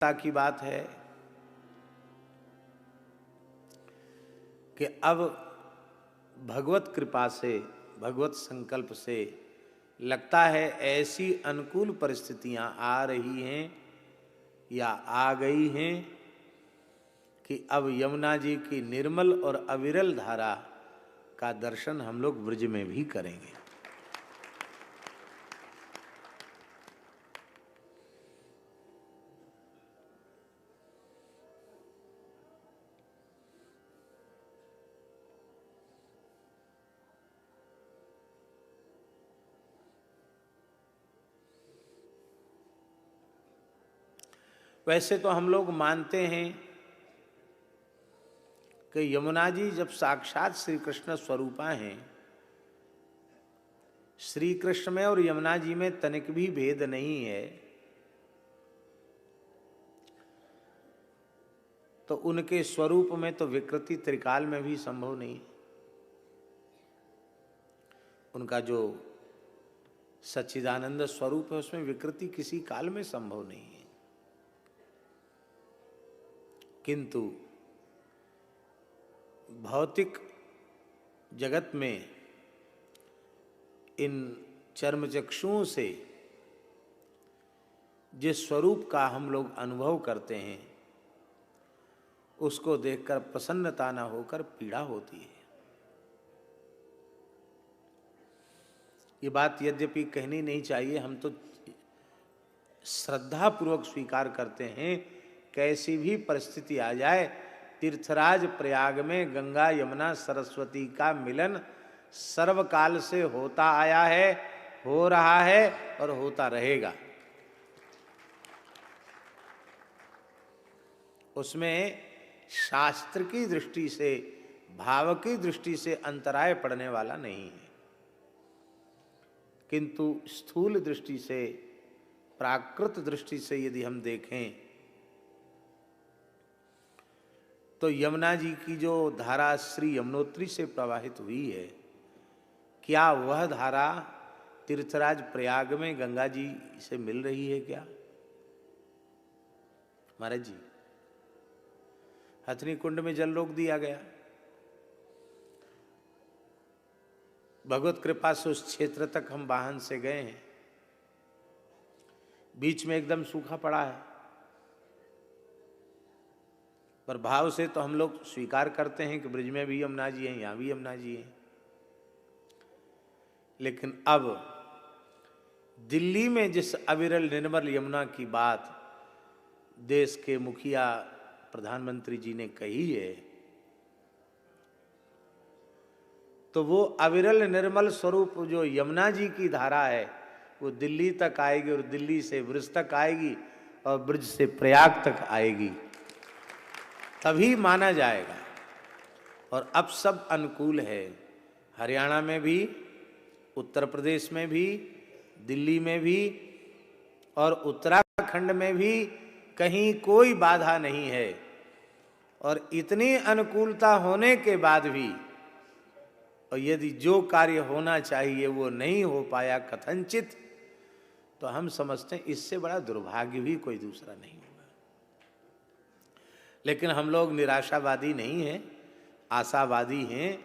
की बात है कि अब भगवत कृपा से, भगवत संकल्प से लगता है ऐसी अनुकूल परिस्थितियां आ रही हैं या आ गई हैं कि अब यमुना जी की निर्मल और अविरल धारा का दर्शन हम लोग ब्रज में भी करेंगे। वैसे तो हम लोग मानते हैं कि यमुना जी जब साक्षात श्री कृष्ण स्वरूपा हैं, श्री कृष्ण में और यमुना जी में तनिक भी भेद नहीं है, तो उनके स्वरूप में तो विकृति त्रिकाल में भी संभव नहीं है। उनका जो सच्चिदानंद स्वरूप है उसमें विकृति किसी काल में संभव नहीं है। किंतु भौतिक जगत में इन चर्मचक्षुओं से जिस स्वरूप का हम लोग अनुभव करते हैं उसको देखकर प्रसन्नता न होकर पीड़ा होती है। ये बात यद्यपि कहनी नहीं चाहिए, हम तो श्रद्धापूर्वक स्वीकार करते हैं, कैसी भी परिस्थिति आ जाए तीर्थराज प्रयाग में गंगा यमुना सरस्वती का मिलन सर्वकाल से होता आया है, हो रहा है और होता रहेगा। उसमें शास्त्र की दृष्टि से, भाव की दृष्टि से अंतराय पड़ने वाला नहीं है, किंतु स्थूल दृष्टि से, प्राकृत दृष्टि से यदि हम देखें तो यमुना जी की जो धारा श्री यमुनोत्री से प्रवाहित हुई है, क्या वह धारा तीर्थराज प्रयाग में गंगा जी से मिल रही है क्या? महाराज जी, हथनी कुंड में जल रोक दिया गया, भगवत कृपा से उस क्षेत्र तक हम वाहन से गए हैं, बीच में एकदम सूखा पड़ा है, पर भाव से तो हम लोग स्वीकार करते हैं कि ब्रज में भी यमुना जी हैं, यहाँ भी यमुना जी हैं। लेकिन अब दिल्ली में जिस अविरल निर्मल यमुना की बात देश के मुखिया प्रधानमंत्री जी ने कही है, तो वो अविरल निर्मल स्वरूप जो यमुना जी की धारा है वो दिल्ली तक आएगी और दिल्ली से ब्रज तक आएगी और ब्रज से प्रयाग तक आएगी, तभी माना जाएगा। और अब सब अनुकूल है, हरियाणा में भी, उत्तर प्रदेश में भी, दिल्ली में भी और उत्तराखंड में भी कहीं कोई बाधा नहीं है। और इतनी अनुकूलता होने के बाद भी और यदि जो कार्य होना चाहिए वो नहीं हो पाया कथनचित, तो हम समझते हैं इससे बड़ा दुर्भाग्य भी कोई दूसरा नहीं होगा। लेकिन हम लोग निराशावादी नहीं हैं, आशावादी हैं।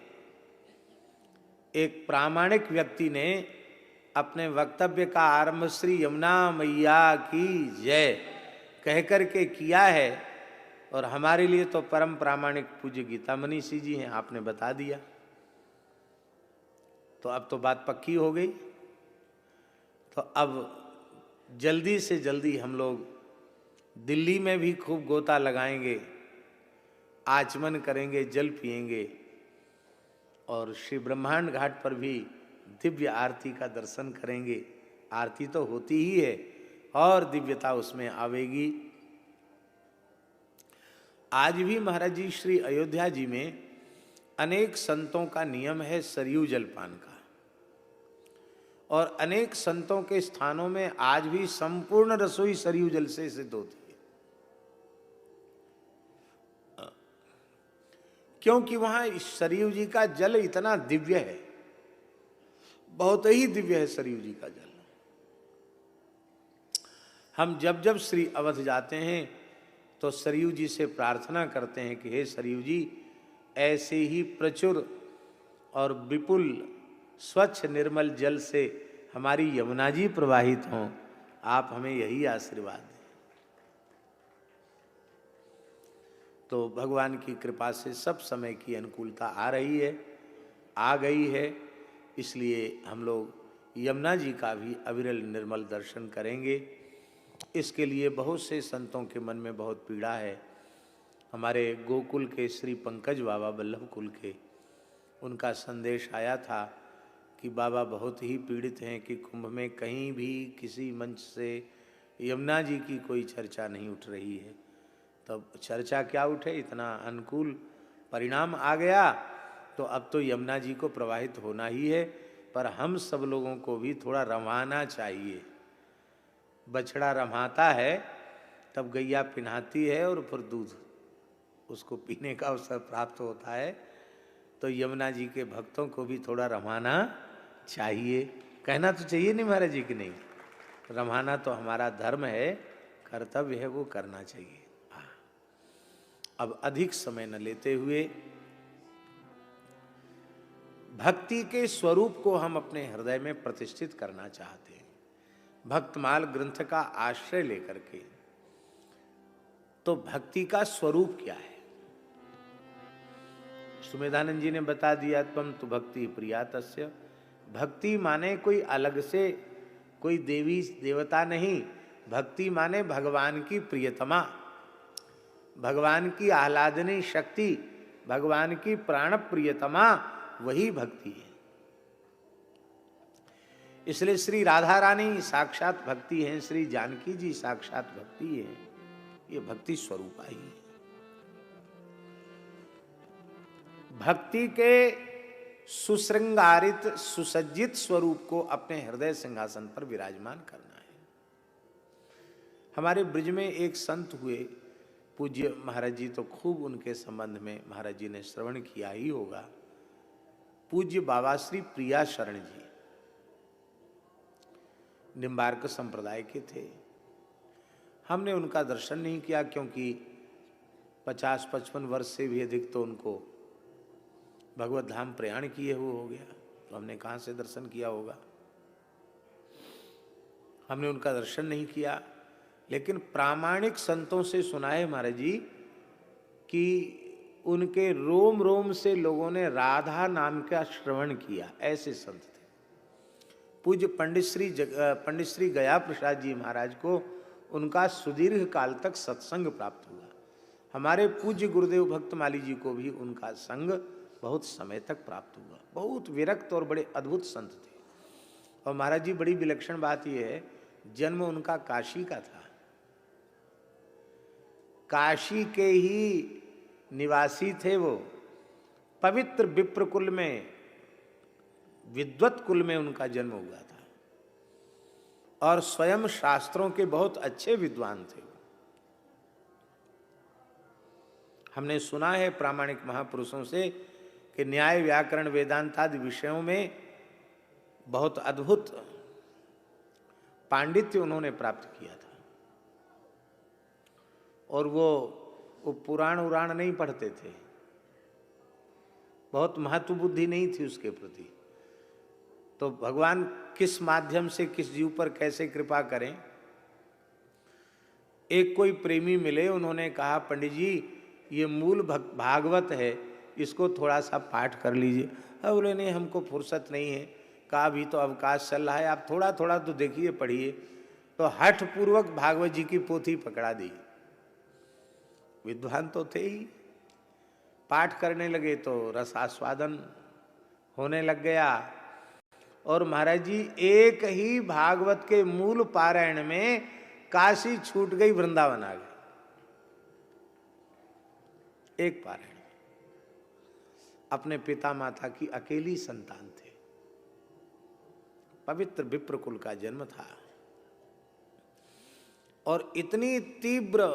एक प्रामाणिक व्यक्ति ने अपने वक्तव्य का आरंभ श्री यमुना मैया की जय कह करके किया है, और हमारे लिए तो परम प्रामाणिक पूज्य गीता मनीषी जी हैं, आपने बता दिया, तो अब तो बात पक्की हो गई। तो अब जल्दी से जल्दी हम लोग दिल्ली में भी खूब गोता लगाएंगे, आचमन करेंगे, जल पिएंगे और श्री ब्रह्मांड घाट पर भी दिव्य आरती का दर्शन करेंगे। आरती तो होती ही है और दिव्यता उसमें आवेगी। आज भी महाराज जी श्री अयोध्या जी में अनेक संतों का नियम है सरयू जलपान का, और अनेक संतों के स्थानों में आज भी संपूर्ण रसोई सरयू जल से सिद्ध होती है, क्योंकि वहां सरयू जी का जल इतना दिव्य है, बहुत ही दिव्य है सरयू जी का जल। हम जब जब श्री अवध जाते हैं तो सरयू जी से प्रार्थना करते हैं कि हे सरयू जी, ऐसे ही प्रचुर और विपुल स्वच्छ निर्मल जल से हमारी यमुना जी प्रवाहित हों, आप हमें यही आशीर्वाद दें। तो भगवान की कृपा से सब समय की अनुकूलता आ रही है, आ गई है, इसलिए हम लोग यमुना जी का भी अविरल निर्मल दर्शन करेंगे। इसके लिए बहुत से संतों के मन में बहुत पीड़ा है। हमारे गोकुल के श्री पंकज बाबा वल्लभ कुल के, उनका संदेश आया था कि बाबा बहुत ही पीड़ित हैं कि कुंभ में कहीं भी किसी मंच से यमुना जी की कोई चर्चा नहीं उठ रही है। तब चर्चा क्या उठे, इतना अनुकूल परिणाम आ गया, तो अब तो यमुना जी को प्रवाहित होना ही है। पर हम सब लोगों को भी थोड़ा रमाना चाहिए। बछड़ा रमाता है तब गैया पिन्हाती है और फिर दूध उसको पीने का अवसर प्राप्त होता है। तो यमुना जी के भक्तों को भी थोड़ा रमाना चाहिए। कहना तो चाहिए नहीं महाराज जी कि नहीं, रमाना तो हमारा धर्म है, कर्तव्य है, वो करना चाहिए। अब अधिक समय न लेते हुए भक्ति के स्वरूप को हम अपने हृदय में प्रतिष्ठित करना चाहते हैं, भक्तमाल ग्रंथ का आश्रय लेकर के। तो भक्ति का स्वरूप क्या है? सुमेधानंद जी ने बता दिया, त्वं तु भक्ति प्रिया तस्य। भक्ति माने कोई अलग से कोई देवी देवता नहीं, भक्ति माने भगवान की प्रियतमा, भगवान की आह्लादनी शक्ति, भगवान की प्राण प्रियतमा, वही भक्ति है। इसलिए श्री राधा रानी साक्षात भक्ति हैं, श्री जानकी जी साक्षात भक्ति है। ये भक्ति स्वरूप आई है। भक्ति के सुश्रृंगारित सुसज्जित स्वरूप को अपने हृदय सिंहासन पर विराजमान करना है। हमारे ब्रज में एक संत हुए पूज्य महाराज जी, तो खूब उनके संबंध में महाराज जी ने श्रवण किया ही होगा। पूज्य बाबा श्री प्रिया शरण जी निम्बार्क संप्रदाय के थे। हमने उनका दर्शन नहीं किया क्योंकि 50-55 वर्ष से भी अधिक तो उनको भगवत धाम प्रयाण किए हुए हो गया, तो हमने कहाँ से दर्शन किया होगा। हमने उनका दर्शन नहीं किया, लेकिन प्रामाणिक संतों से सुना है महाराज जी कि उनके रोम रोम से लोगों ने राधा नाम का श्रवण किया, ऐसे संत थे। पूज्य पंडित श्री गया प्रसाद जी महाराज को उनका सुदीर्घ काल तक सत्संग प्राप्त हुआ। हमारे पूज्य गुरुदेव भक्तमाली जी को भी उनका संग बहुत समय तक प्राप्त हुआ। बहुत विरक्त और बड़े अद्भुत संत थे। और महाराज जी बड़ी विलक्षण बात यह है, जन्म उनका काशी का था, काशी के ही निवासी थे वो। पवित्र विप्र कुल में, विद्वत कुल में उनका जन्म हुआ था और स्वयं शास्त्रों के बहुत अच्छे विद्वान थे। हमने सुना है प्रामाणिक महापुरुषों से कि न्याय व्याकरण वेदांत आदि विषयों में बहुत अद्भुत पांडित्य उन्होंने प्राप्त किया था। और वो पुराण उराण नहीं पढ़ते थे, बहुत महत्व बुद्धि नहीं थी उसके प्रति। तो भगवान किस माध्यम से किस जीव पर कैसे कृपा करें। एक कोई प्रेमी मिले, उन्होंने कहा पंडित जी ये मूल भागवत है, इसको थोड़ा सा पाठ कर लीजिए। अब बोले नहीं हमको फुर्सत नहीं है। कहा अभी तो अवकाश चल रहा है, आप थोड़ा थोड़ा तो देखिए पढ़िए। तो हठ पूर्वक भागवत जी की पोथी पकड़ा दी। विद्वान तो थे ही, पाठ करने लगे तो रसास्वादन होने लग गया। और महाराज जी एक ही भागवत के मूल पारायण में काशी छूट गई, वृंदावन आ गए, एक पारायण। अपने पिता माता की अकेली संतान थे, पवित्र विप्र कुल का जन्म था। और इतनी तीव्र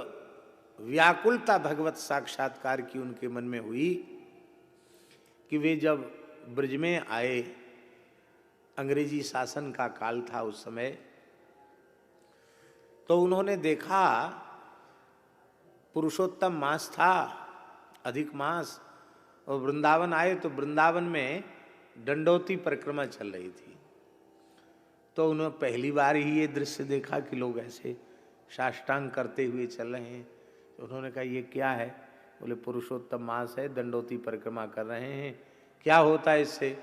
व्याकुलता भगवत साक्षात्कार की उनके मन में हुई कि वे जब ब्रज में आए, अंग्रेजी शासन का काल था उस समय, तो उन्होंने देखा पुरुषोत्तम मास था, अधिक मास, और वृंदावन आए तो वृंदावन में दंडोती परिक्रमा चल रही थी। तो उन्होंने पहली बार ही ये दृश्य देखा कि लोग ऐसे साष्टांग करते हुए चल रहे हैं। तो उन्होंने कहा ये क्या है? बोले पुरुषोत्तम मास है, दंडोती परिक्रमा कर रहे हैं। क्या होता है इससे?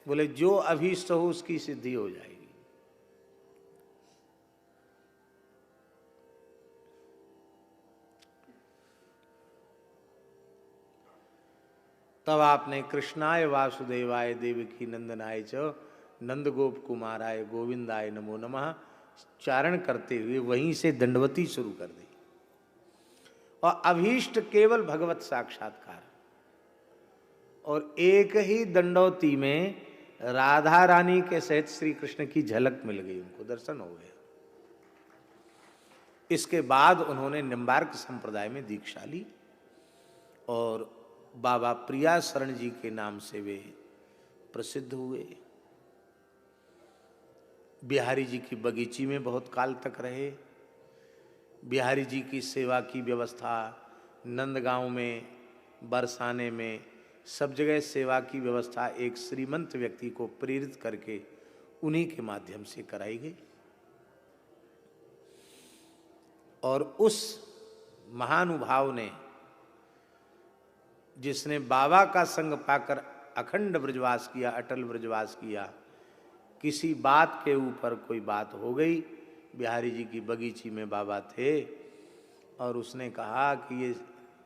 बोले जो अभीष्ट हो उसकी सिद्धि हो जाएगी। तब आपने कृष्णाय वासुदेवाय देवकी नंदनाय च नंद गोप कुमाराय गोविंदाय नमो नमः चारण करते हुए वहीं से दंडवती शुरू कर दी। और अभीष्ट केवल भगवत साक्षात्कार। और एक ही दंडवती में राधा रानी के सहित श्री कृष्ण की झलक मिल गई, उनको दर्शन हो गया। इसके बाद उन्होंने निम्बार्क संप्रदाय में दीक्षा ली और बाबा प्रिया शरण जी के नाम से वे प्रसिद्ध हुए। बिहारी जी की बगीची में बहुत काल तक रहे। बिहारी जी की सेवा की व्यवस्था नंदगांव में, बरसाने में, सब जगह सेवा की व्यवस्था एक श्रीमंत व्यक्ति को प्रेरित करके उन्हीं के माध्यम से कराई गई। और उस महानुभाव ने, जिसने बाबा का संग पाकर अखंड ब्रजवास किया, अटल ब्रजवास किया, किसी बात के ऊपर कोई बात हो गई, बिहारी जी की बगीची में बाबा थे और उसने कहा कि ये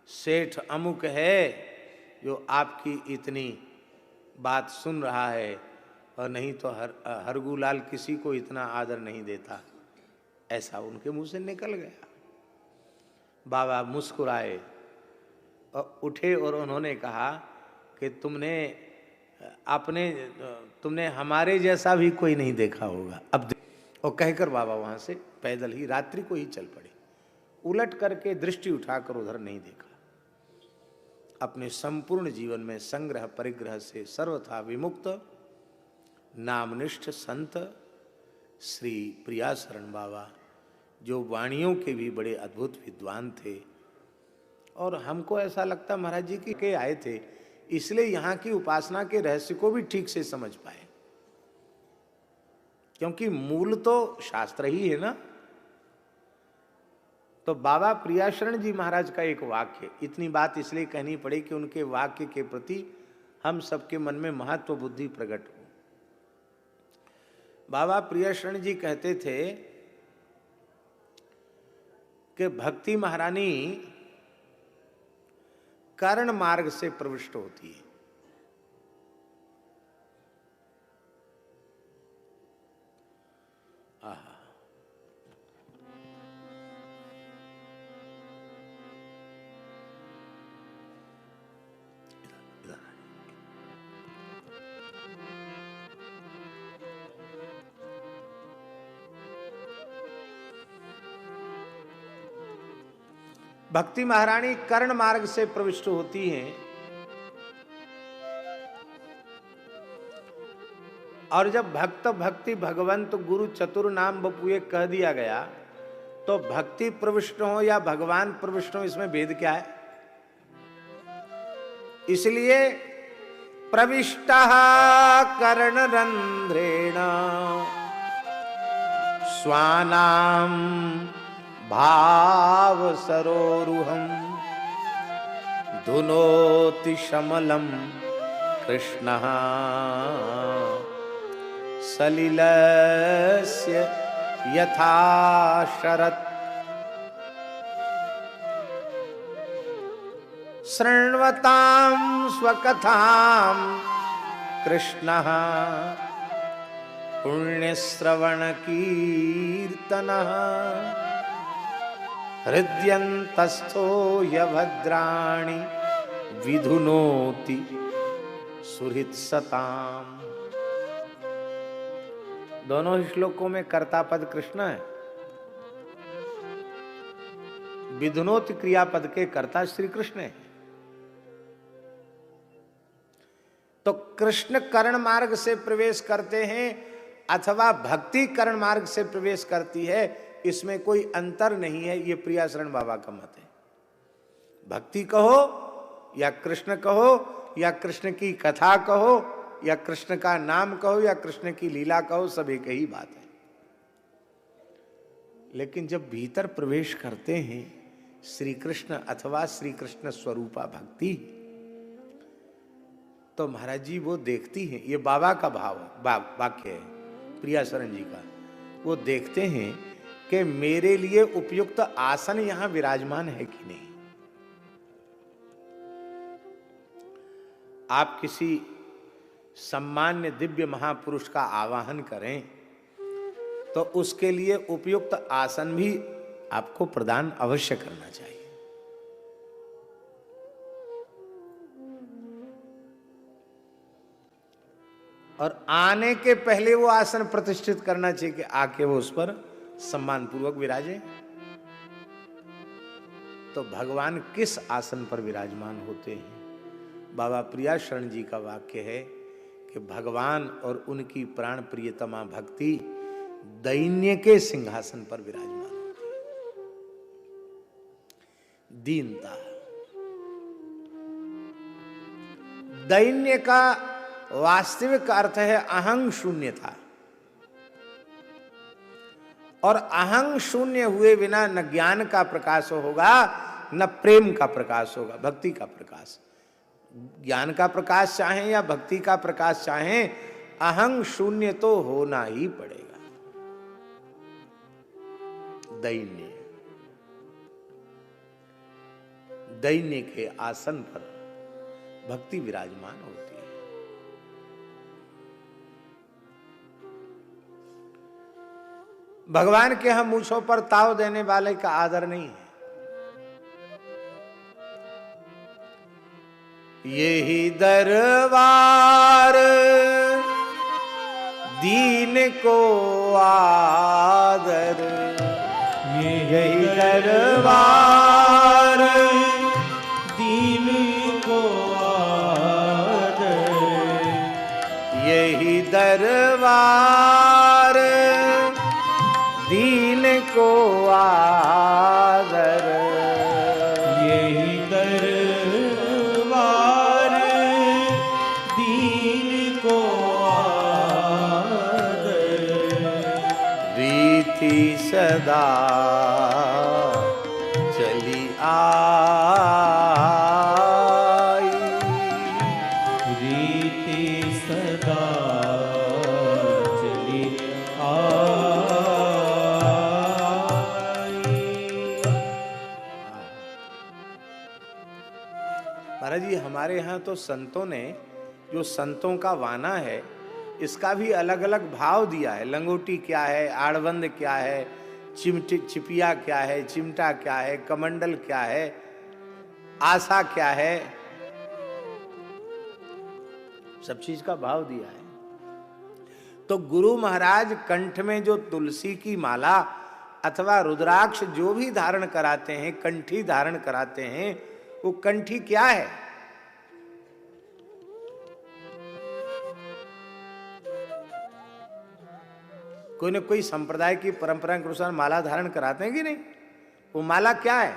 सेठ अमुक है जो आपकी इतनी बात सुन रहा है, और नहीं तो हरगूलाल किसी को इतना आदर नहीं देता। ऐसा उनके मुंह से निकल गया। बाबा मुस्कुराए और उठे और उन्होंने कहा कि तुमने हमारे जैसा भी कोई नहीं देखा होगा अब। और कहकर बाबा वहाँ से पैदल ही रात्रि को ही चल पड़े। उलट करके दृष्टि उठाकर उधर नहीं देखा। अपने संपूर्ण जीवन में संग्रह परिग्रह से सर्वथा विमुक्त नामनिष्ठ संत श्री प्रिया शरण बाबा, जो वाणियों के भी बड़े अद्भुत विद्वान थे। और हमको ऐसा लगता महाराज जी के आए थे, इसलिए यहाँ की उपासना के रहस्य को भी ठीक से समझ पाए, क्योंकि मूल तो शास्त्र ही है ना। तो बाबा प्रियाशरण जी महाराज का एक वाक्य, इतनी बात इसलिए कहनी पड़ी कि उनके वाक्य के प्रति हम सबके मन में महत्व बुद्धि प्रकट हो। बाबा प्रियाशरण जी कहते थे कि भक्ति महारानी कर्ण मार्ग से प्रविष्ट होती है। भक्ति महारानी कर्ण मार्ग से प्रविष्ट होती हैं। और जब भक्त भक्ति भगवंत गुरु चतुर नाम बपुए कह दिया गया, तो भक्ति प्रविष्ट हो या भगवान प्रविष्ट हो, इसमें भेद क्या है? इसलिए प्रविष्टः कर्णरंध्रेण स्वानाम भाव सरोरुहम धुनोति शमलम कृष्णः सलिलस्य यथा शरत् शृण्वतां स्वकथां कृष्णः पुण्यश्रवण कीर्तनः हृद्यन्तस्थो यभद्राणि विधुनोति सुहृत्सताम्। दोनों ही श्लोकों में कर्ता पद कृष्ण है, विधुनोति क्रियापद के कर्ता श्री कृष्ण है। तो कृष्ण कर्ण मार्ग से प्रवेश करते हैं अथवा भक्ति कर्ण मार्ग से प्रवेश करती है, इसमें कोई अंतर नहीं है। ये प्रिया शरण बाबा का मत है। भक्ति कहो या कृष्ण कहो या कृष्ण की कथा कहो या कृष्ण का नाम कहो या कृष्ण की लीला कहो, सब एक ही बात है। लेकिन जब भीतर प्रवेश करते हैं श्री कृष्ण अथवा श्री कृष्ण स्वरूपा भक्ति, तो महाराज जी वो देखती हैं, ये बाबा का भाव वाक्य है प्रिया शरण जी का, वो देखते हैं कि मेरे लिए उपयुक्त आसन यहां विराजमान है कि नहीं। आप किसी सम्मान्य दिव्य महापुरुष का आवाहन करें तो उसके लिए उपयुक्त आसन भी आपको प्रदान अवश्य करना चाहिए। और आने के पहले वो आसन प्रतिष्ठित करना चाहिए कि आके वो उस पर सम्मान पूर्वक विराजे। तो भगवान किस आसन पर विराजमान होते हैं? बाबा प्रिया शरण जी का वाक्य है कि भगवान और उनकी प्राण प्रियतमा भक्ति दैन्य के सिंहासन पर विराजमान होती है। दीनता, दैन्य का वास्तविक अर्थ है अहं शून्यता, और अहं शून्य हुए बिना न ज्ञान का प्रकाश होगा न प्रेम का प्रकाश होगा, भक्ति का प्रकाश। ज्ञान का प्रकाश चाहें या भक्ति का प्रकाश चाहें, अहं शून्य तो होना ही पड़ेगा। दैन्य, दैन्य के आसन पर भक्ति विराजमान होती है। भगवान के हम मूछों पर ताव देने वाले का आदर नहीं है। यही दरबार दीन को आदर, यही दरबार दीन को आदर, यही दरबार दीन को आदर, यही दरबार दीन को आदर, रीति सदा चली आई, रीति सदा चली आई। महाराज जी हमारे यहाँ तो संतों ने, जो संतों का वाना है, इसका भी अलग अलग भाव दिया है। लंगोटी क्या है, आड़बंद क्या है, चिपिया क्या है, चिमटा क्या है, कमंडल क्या है, आशा क्या है, सब चीज का भाव दिया है। तो गुरु महाराज कंठ में जो तुलसी की माला अथवा रुद्राक्ष जो भी धारण कराते हैं, कंठी धारण कराते हैं, वो कंठी क्या है? कोई न कोई संप्रदाय की परंपरा के अनुसार माला धारण कराते हैं कि नहीं? वो माला क्या है?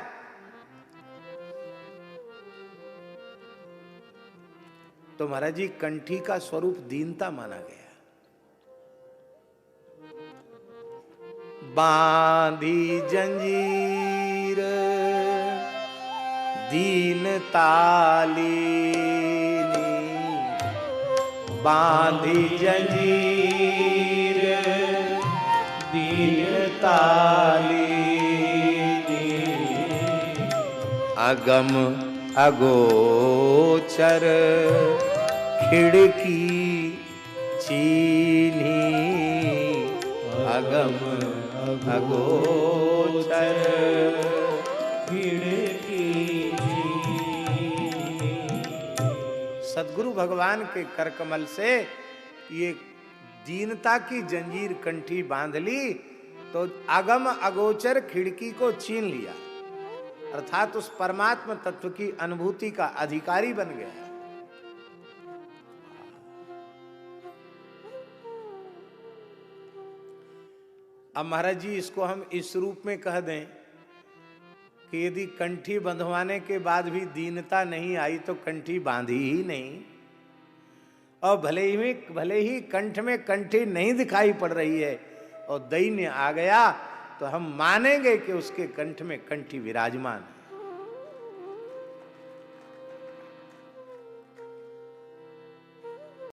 तो महाराज जी कंठी का स्वरूप दीनता माना गया। बांधी जंजीर दीनता लीनी, बांधी जंजीर दीनता लीनी, अगम अगोचर खिड़की चीनी, अगम अगोचर खिड़की सदगुरु भगवान के करकमल से ये दीनता की जंजीर कंठी बांध ली तो अगम अगोचर खिड़की को छीन लिया, अर्थात उस परमात्मा तत्व की अनुभूति का अधिकारी बन गया। अब महाराज जी इसको हम इस रूप में कह दें कि यदि कंठी बंधवाने के बाद भी दीनता नहीं आई तो कंठी बांधी ही नहीं, और भले ही कंठ में कंठी नहीं दिखाई पड़ रही है और दैन्य आ गया तो हम मानेंगे कि उसके कंठ में कंठी विराजमान है।